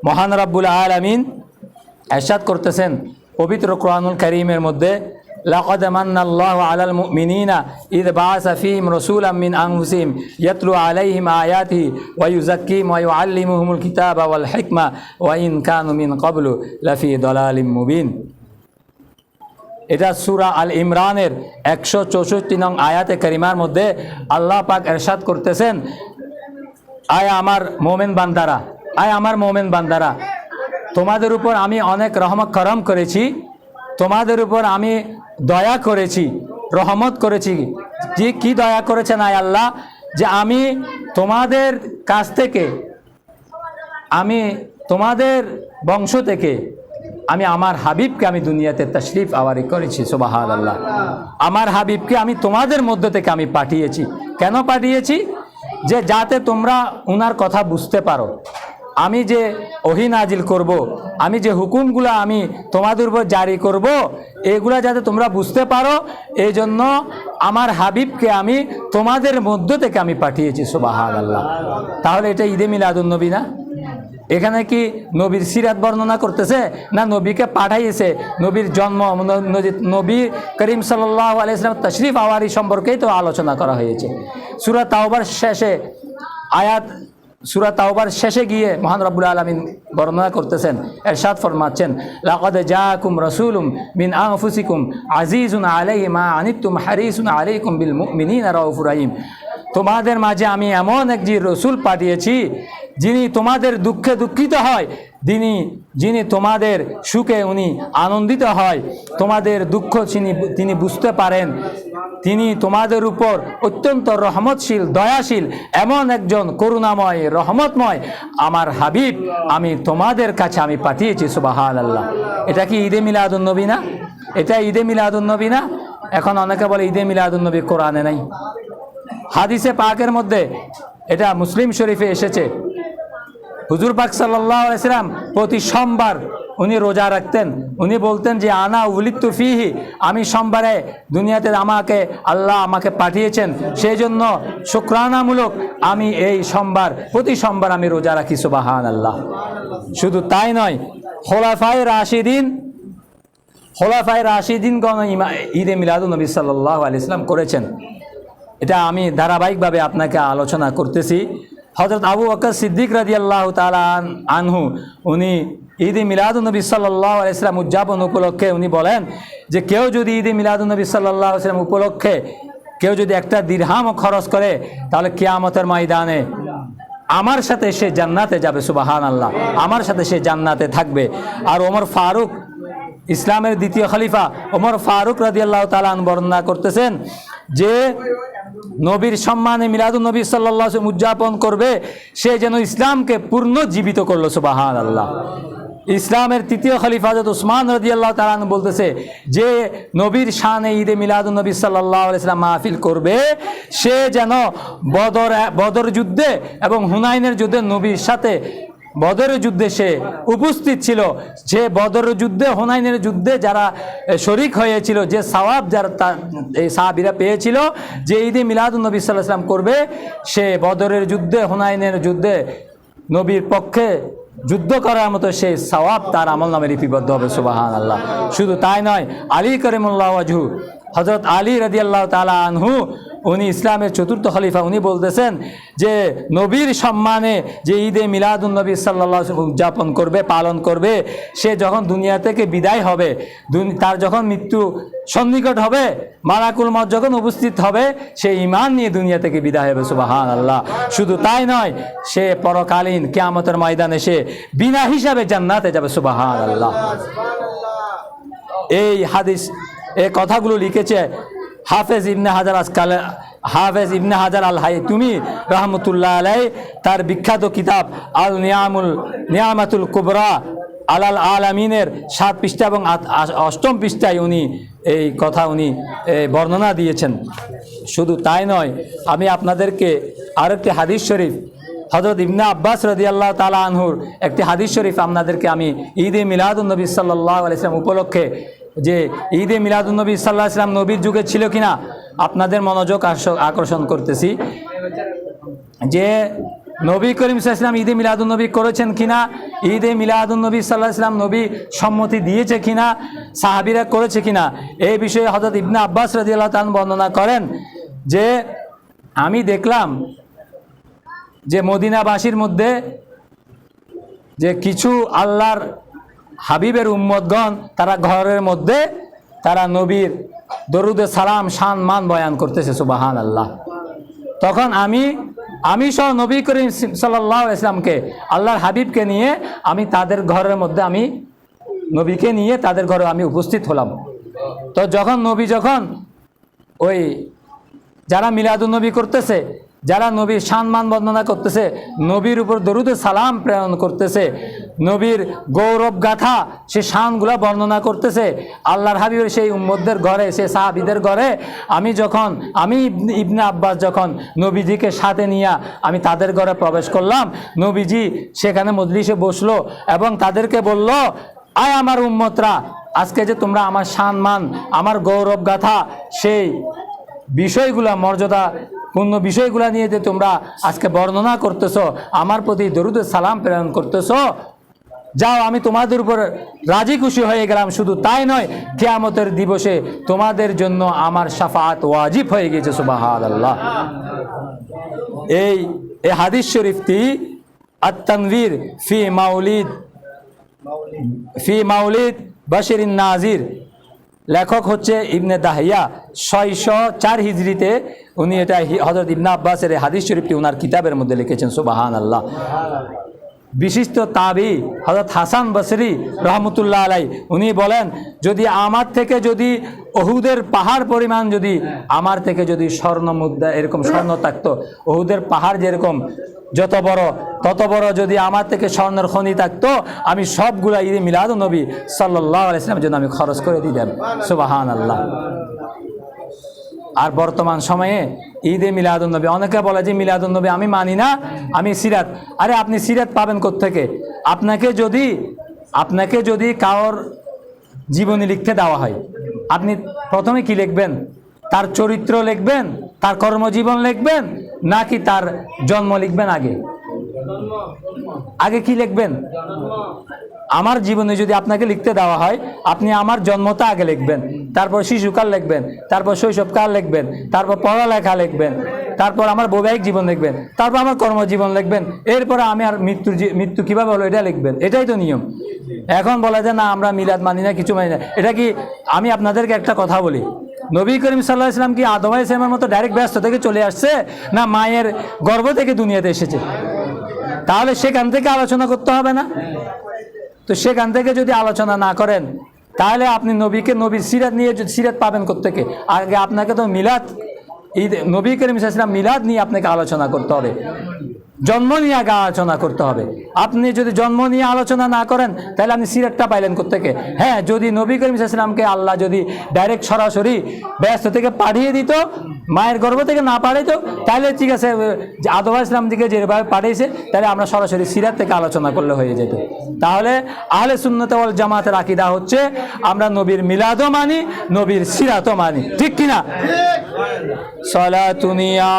মহান রব্বুল আলামিন ইরশাদ করতেছেন পবিত্র কোরআনুল কারীমের মধ্যে, লাকাদ মান্নাল্লাহু আলাল মুমিনিনা ইয বাআসা ফীহিম রাসূলাম মিন আনফুসিহিম ইয়াতলু আলাইহিম আয়াতিহি ওয়া ইউযাক্কিহিম ওয়া ইউআল্লিমুহুমুল কিতাবা ওয়াল হিকমা ওয়া ইন কানু মিন ক্বাবলু লাফি দালালিম মুবিন। এটা সূরা আল ইমরানের 164 নং আয়াতে কারিমার মধ্যে আল্লাহ পাক ইরশাদ করতেছেন, আয় আমার মোমেন বান্দারা, আয় আমার মোমেন বান্দারা, তোমাদের উপর আমি অনেক রহমত করম করেছি, তোমাদের উপর আমি দয়া করেছি, রহমত করেছি। যে কি দয়া করেছেন আয় আল্লাহ, যে আমি তোমাদের কাছ থেকে, আমি তোমাদের বংশ থেকে আমি আমার হাবিবকে আমি দুনিয়াতে তশরিফ আওয়ারি করেছি। সুবহানাল্লাহ। আমার হাবিবকে আমি তোমাদের মধ্য থেকে আমি পাঠিয়েছি। কেন পাঠিয়েছি? যে যাতে তোমরা ওনার কথা বুঝতে পারো। আমি যে ওহী নাজিল করব, আমি যে হুকুমগুলো আমি তোমাদের উপর জারি করব, এগুলা যাতে তোমরা বুঝতে পারো, এই জন্য আমার হাবিবকে আমি তোমাদের মধ্য থেকে আমি পাঠিয়েছি। সুবহানাল্লাহ। তাহলে এটা ঈদে মিলাদুন নবী না? এখানে কি নবীর সিরাত বর্ণনা করতেছে, না নবীকে পাঠাইয়েছে? নবীর জন্ম, নবী করিম সাল্লাল্লাহু আলাইহি ওয়াসাল্লাম তশরিফ আওয়ারি সম্পর্কেই তো আলোচনা করা হয়েছে। সূরা তাওবার শেষে আয়াত, সূরা তাওবার শেষে গিয়ে মহান রব্বুল আলামিন বর্ণনা করতেছেন, ইরশাদ ফরমাচ্ছেন, লাকাদ জাআকুম রাসূলুম মিন আনফুসিকুম আজিজুন আলাইহি মা আনিতুম হারিসুন আলাইকুম বিল মুমিনিনা রাউফুর রহিম। তোমাদের মাঝে আমি এমন একজন রসুল পাঠিয়েছি যিনি তোমাদের দুঃখে দুঃখিত হয়, যিনি তোমাদের সুখে উনি আনন্দিত হয়, তোমাদের দুঃখ তিনি বুঝতে পারেন, তিনি তোমাদের উপর অত্যন্ত রহমতশীল, দয়াশীল, এমন একজন করুণাময়, রহমতময় আমার হাবিব আমি তোমাদের কাছে আমি পাঠিয়েছি। সুবহানাল্লাহ। এটা কি ঈদে মিলাদুন নবী না? এটা ঈদে মিলাদুন নবী না? এখন অনেকে বলে ঈদে মিলাদুন নবী কোরআনে নাই। হাদিসে পাকের মধ্যে, এটা মুসলিম শরীফে এসেছে, হুজুর পাক সাল্লাল্লাহু আলাইহি ওয়াসাল্লাম প্রতি সোমবার উনি রোজা রাখতেন। উনি বলতেন যে আনা উলিদতু ফিহি, আমি সোমবারে দুনিয়াতে আল্লাহ আমাকে পাঠিয়েছেন, সেই জন্য শুকরানামূলক আমি এই সোমবার, প্রতি সোমবার আমি রোজা রাখি। সুবহানাল্লাহ। শুধু তাই নয়, খোলাফায়ে রাশিদিনগণ ঈদে মিলাদুন নবী সাল্লাল্লাহু আলাইহি ওয়াসাল্লাম করেছেন। এটা আমি ধারাবাহিকভাবে আপনাকে আলোচনা করতেছি। হযরত আবু বকর সিদ্দিক রাদিয়াল্লাহু তাআলা আনহু উনি ঈদে মিলাদুন নবী সাল্লাল্লাহু আলাইহি ওয়াসাল্লাম উদযাপন উপলক্ষে উনি বলেন যে কেউ যদি ঈদে মিলাদুন নবী সাল্লাল্লাহু আলাইহি ওয়াসাল্লাম উপলক্ষে কেউ যদি একটা দিরহামও খরচ করে, তাহলে কিয়ামতের ময়দানে আমার সাথে সে জান্নাতে যাবে। সুবহানাল্লাহ। আমার সাথে সে জান্নাতে থাকবে। আর ওমর ফারুক, ইসলামের দ্বিতীয় খলিফা ওমর ফারুক রাদিয়াল্লাহু তাআলা বর্ণনা করতেছেন যে নবীর সম্মানে মিলাদুন নবী সাল্লাল্লাহু আলাইহি ওয়াসাল্লাম উদযাপন করবে, সে যেন ইসলামকে পূর্ণ জীবিত করলো। সুবহানাল্লাহ। ইসলামের তৃতীয় খলিফা হযরত উসমান রাদিয়াল্লাহু তাআলা বলতেছে যে নবীর শানে ঈদে মিলাদুন নবী সাল্লাল্লাহু আলাইহি ওয়াসাল্লাম মাহফিল করবে, সে যেন বদর যুদ্ধে এবং হুনাইনের যুদ্ধে নবীর সাথে বদরের যুদ্ধে সে উপস্থিত ছিল, যে বদরের যুদ্ধে, হুনাইনের যুদ্ধে যারা শরিক হয়েছিল, যে সওয়াব যারা এই সাহাবীরা পেয়েছিল, যে ঈদে মিলাদুন নবী সাল্লাল্লাহু আলাইহি ওয়াসাল্লাম করবে, সে বদরের যুদ্ধে, হুনাইনের যুদ্ধে নবীর পক্ষে যুদ্ধ করার মতো সেই সওয়াব তার আমলনামে লিপিবদ্ধ হবে। সুবহানাল্লাহ। শুধু তাই নয়, আলী কারিমুল্লাহ ওয়াজহু, হযরত আলী রাদিয়াল্লাহু তাআলা আনহু, উনি ইসলামের চতুর্থ খলিফা, উনি বলতেছেন যে নবীর সম্মানে যে ঈদে মিলাদুন নবী সাল্লাল্লাহু আলাইহি ওয়াসাল্লাম উদযাপন করবে, পালন করবে, সে যখন দুনিয়া থেকে বিদায় হবে, তার যখন মৃত্যু সন্নিকট হবে, মালাকুল মউত যখন উপস্থিত হবে, সে ঈমান নিয়ে দুনিয়া থেকে বিদায় হবে। সুবহানাল্লাহ। শুধু তাই নয়, সে পরকালীন কিয়ামতের ময়দানে সে বিনা হিসাবে জান্নাতে যাবে। সুবহানাল্লাহ। এই হাদিস, এই কথাগুলো লিখেছে হাফেজ ইবনে হাজার আল হাইতুমি রাহমাতুল্লাহ আলাইহি, তার বিখ্যাত কিতাব আল নিয়ামাতুল কুবরা আলাল আলামিনের 7 পৃষ্ঠা এবং 8ম পৃষ্ঠায় উনি এই কথা বর্ণনা দিয়েছেন। শুধু তাই নয়, আমি আপনাদেরকে আরেকটি হাদিস শরীফ, হযরত ইবনে আব্বাস রাদিয়াল্লাহু তাআলা আনহুর একটি হাদিস শরীফ আপনাদেরকে আমি ঈদে মিলাদুন নবী সাল্লাল্লাহু আলাইহি ওয়াসাল্লাম উপলক্ষে, যে ঈদে মিলাদুন নবী সাল্লাল্লাহু আলাইহি ওয়াসাল্লাম নবীর যুগে ছিল কিনা আপনাদের মনোযোগ আকর্ষণ করতেছি। যে নবী করিম সাল্লাল্লাহু আলাইহি ওয়াসাল্লাম ঈদে মিলাদুন নবী করেছেন কিনা, ঈদে মিলাদুন নবী সাল্লাল্লাহু আলাইহি ওয়াসাল্লাম নবী সম্মতি দিয়েছে কিনা, সাহাবীরা করেছে কিনা, এই বিষয়ে হযরত ইবনে আব্বাস রাদিয়াল্লাহু তাআলা বর্ণনা করেন যে আমি দেখলাম যে মদিনাবাসীর মধ্যে যে কিছু আল্লাহর হাবিবের উম্মতগণ তারা ঘরের মধ্যে তারা নবীর দরুদে সালাম শান মান বয়ান করতেছে, সুবহানাল্লাহ। তখন আমি সহ নবী করিম সাল্লাল্লাহু আলাইহি ওয়াসাল্লামকে আল্লাহর হাবিবকে নিয়ে আমি তাদের ঘরের মধ্যে আমি নবীকে নিয়ে তাদের ঘরে আমি উপস্থিত হলাম। তো নবী যখন ওই যারা মিলাদুন নবী করতেছে, যারা নবীর শানমান বর্ণনা করতেছে, নবীর উপর দরুদে সালাম প্রেরণ করতেছে, নবীর গৌরব গাথা সে শানগুলা বর্ণনা করতেছে, আল্লাহর হাবিবের সেই উম্মতদের ঘরে, সে সাহাবীদের ঘরে আমি ইবনে আব্বাস যখন নবীজিকে সাথে নিয়ে আমি তাদের ঘরে প্রবেশ করলাম, নবীজি সেখানে মজলিসে বসলো এবং তাদেরকে বলল, আয় আমার উম্মতরা, আজকে যে তোমরা আমার শানমান, আমার গৌরব গাথা সেই বিষয়গুলা, মর্যাদা পূর্ণ বিষয়গুলা নিয়ে যে তোমরা আজকে বর্ণনা করতেছো, আমার প্রতি দরুদে সালাম প্রেরণ করতেছো, যাও আমি তোমাদের উপর রাজি খুশি হয়ে গেলাম। শুধু তাই নয়, কিয়ামতের দিবসে তোমাদের জন্য আমার শাফাআত ওয়াজিব হয়ে গেছে, সুবহানাল্লাহ। এই হাদিস শরীফটি আত-তানভীর ফি মাউলিদ বাশিরিন নাজির, লেখক হচ্ছে ইবনে দাহিয়া, 604 হিজরিতে উনি এটা হযরত ইবনে আব্বাসের হাদিস শরীফটি ওনার কিতাবের মধ্যে লিখেছেন, সুবহানাল্লাহ। বিশিষ্ট তাবি হযরত হাসান বসরি রহমতুল্লাহ আলাই উনি বলেন, যদি আমার থেকে যদি উহুদের পাহাড় পরিমাণ যদি আমার থেকে যদি স্বর্ণ মুদ্রা এরকম স্বর্ণ থাকতো, উহুদের পাহাড় যেরকম যত বড় তত বড় যদি আমার থেকে স্বর্ণের খনি থাকতো, আমি সবগুলা ঈদে মিলাদুন নবী সাল্লাল্লাহু আলাইহি ওয়াসাল্লামের জন্য আমি খরচ করে দিতাম, সুবহানাল্লাহ। আর বর্তমান সময়ে ঈদে মিলাদুন নবী, অনেকে বলে যে মিলাদুন নবী আমি মানি না, আমি সিরাত। আরে আপনি সিরাত পাবেন কোত্থেকে? আপনাকে যদি কারোর জীবনী লিখতে দেওয়া হয়, আপনি প্রথমে কি লিখবেন? তার চরিত্র লিখবেন, তার কর্মজীবন লিখবেন, নাকি তার জন্ম লিখবেন? আগে কি লিখবেন? আমার জীবনে যদি আপনাকে লিখতে দেওয়া হয়, আপনি আমার জন্মটা আগে লিখবেন, তারপর শিশুকাল লিখবেন, তারপর শৈশবকাল লিখবেন, তারপর পড়ালেখা লিখবেন, তারপর আমার বৈবাহিক জীবন লিখবেন, তারপর আমার কর্মজীবন লিখবেন, এরপরে আমি আর মৃত্যু কিভাবে হলো এটা লিখবেন। এটাই তো নিয়ম। এখন বলা যায় না আমরা মিলাদ মানি না, কিছু মানি না। এটা কি, আমি আপনাদেরকে একটা কথা বলি, নবী করিম সাল্লাল্লাহু আলাইহি ওয়াসাল্লাম কি আদম আলাইহিস সালামের মতো ডাইরেক্ট ব্যস্ত থেকে চলে আসছে, না মায়ের গর্ভ থেকে দুনিয়াতে এসেছে? তাহলে সেখান থেকে আলোচনা করতে হবে না? তো সেখান থেকে যদি আলোচনা না করেন, তাহলে আপনি নবীর সিরাত নিয়ে সিরাত পাবেন কোত্থেকে? আগে আপনাকে তো মিলাদ, ঈদ নবী করিম সাল্লাল্লাহু আলাইহি ওয়াসাল্লাম মিলাদ নিয়ে আপনাকে আলোচনা করতে হবে, জন্ম নিয়ে আগে আলোচনা করতে হবে। আপনি যদি জন্ম নিয়ে আলোচনা না করেন, তাহলে আপনি সিরাতটা পাইলেন কোত্থেকে? হ্যাঁ, যদি নবী করিম সাল্লাল্লাহু আলাইহি ওয়াসাল্লামকে আল্লাহ যদি ডাইরেক্ট সরাসরি ব্যস্ত থেকে পাঠিয়ে দিত, মায়ের গর্ভ থেকে না পাঠাইতো, তাহলে ঠিক আছে, আদম আলাইহিস সালাম দিকে যেভাবে পাঠিয়েছে, তাহলে আমরা সরাসরি সিরাত থেকে আলোচনা করলে হয়ে যেত। তাহলে আহলে সুন্নাত ওয়াল জামাতের আকীদা হচ্ছে আমরা নবীর মিলাদও মানি, নবীর সিরাতও মানি, ঠিক কিনা? সালাতুনিয়া